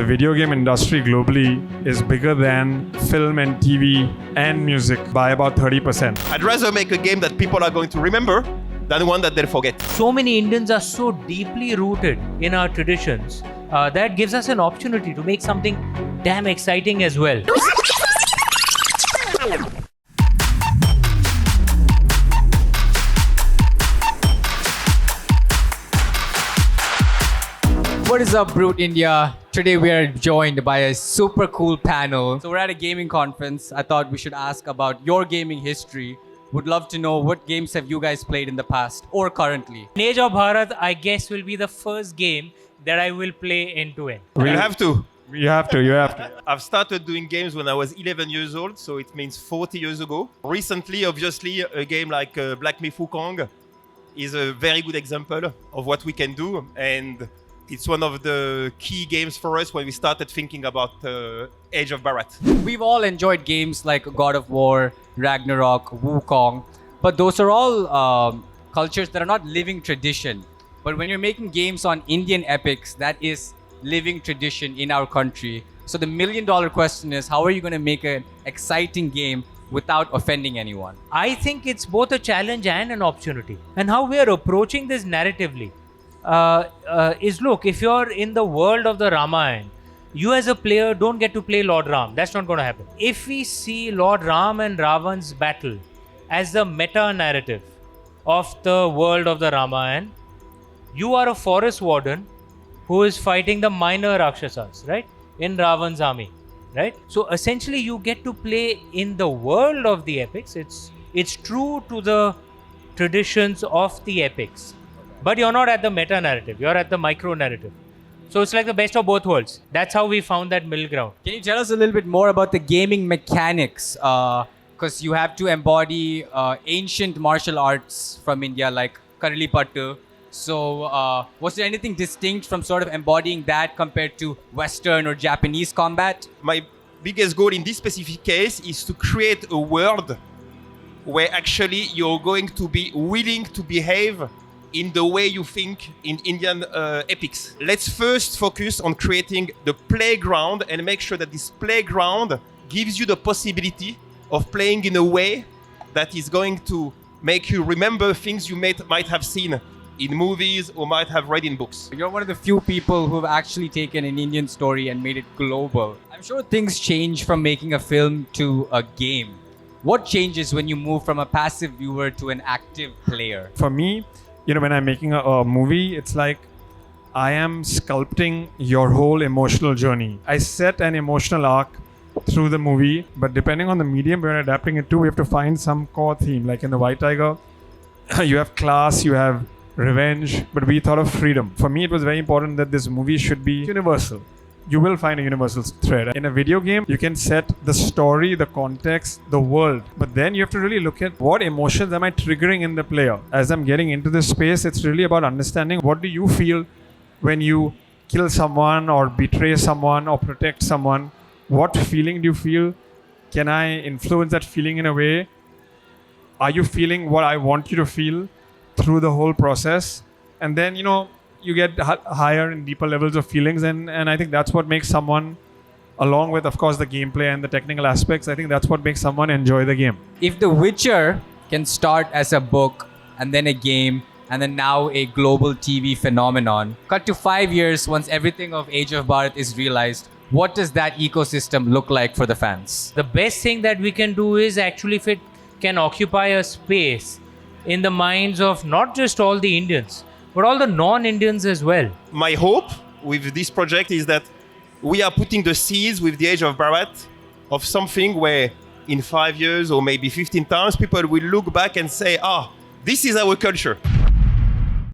the video game industry globally is bigger than film and TV and music by about 30%. I'd rather make a game that people are going to remember than one that they'll forget. So many Indians are so deeply rooted in our traditions that gives us an opportunity to make something damn exciting as well. What is up, Brut India? Today we are joined by a super cool panel. So we're at a gaming conference. I thought we should ask about your gaming history. Would love to know what games have you guys played in the past or currently? Age of Bhaarat, I guess, will be the first game that I will play end to end. You have to. You have to. I've started doing games when I was 11 years old, so it means 40 years ago. Recently, obviously, a game like Black Myth Wukong is a very good example of what we can do, and it's one of the key games for us when we started thinking about Age of Bhaarat. We've all enjoyed games like God of War, Ragnarok, Wukong, but those are all cultures that are not living tradition. But when you're making games on Indian epics, that is living tradition in our country. So the million-dollar question is, how are you going to make an exciting game without offending anyone? I think it's both a challenge and an opportunity. And how we are approaching this narratively is, look, if you're in the world of the Ramayana, you as a player don't get to play Lord Ram. That's not going to happen. If we see Lord Ram and Ravan's battle as the meta narrative of the world of the Ramayana, you are a forest warden who is fighting the minor Rakshasas, right? In Ravan's army, right? So essentially you get to play in the world of the epics. It's true to the traditions of the epics. But you're not at the meta narrative, you're at the micro narrative. So it's like the best of both worlds. That's how we found that middle ground. Can you tell us a little bit more about the gaming mechanics? Because you have to embody ancient martial arts from India like Karalipattu. So was there anything distinct from sort of embodying that compared to Western or Japanese combat? My biggest goal in this specific case is to create a world where actually you're going to be willing to behave in the way you think in Indian epics. Let's first focus on creating the playground and make sure that this playground gives you the possibility of playing in a way that is going to make you remember things you might have seen in movies or might have read in books. You're one of the few people who have actually taken an Indian story and made it global. I'm sure things change from making a film to a game. What changes when you move from a passive viewer to an active player? For me, when I'm making a movie, it's like I am sculpting your whole emotional journey. I set an emotional arc through the movie, but depending on the medium we're adapting it to, we have to find some core theme. Like in The White Tiger, you have class, you have revenge, but we thought of freedom. For me, it was very important that this movie should be universal. You will find a universal thread. In a video game, you can set the story, the context, the world, but then you have to really look at what emotions am I triggering in the player. As I'm getting into this space, it's really about understanding what do you feel when you kill someone or betray someone or protect someone. What feeling do you feel? Can I influence that feeling in a way? Are you feeling what I want you to feel through the whole process? And then, you get higher and deeper levels of feelings, and I think that's what makes someone, along with, of course, the gameplay and the technical aspects, I think that's what makes someone enjoy the game. If The Witcher can start as a book and then a game and then now a global TV phenomenon, cut to 5 years once everything of Age of Bhaarat is realized, what does that ecosystem look like for the fans? The best thing that we can do is actually, if it can occupy a space in the minds of not just all the Indians, but all the non-Indians as well. My hope with this project is that we are putting the seeds with the Age of Bhaarat of something where in 5 years or maybe 15 times, people will look back and say, this is our culture.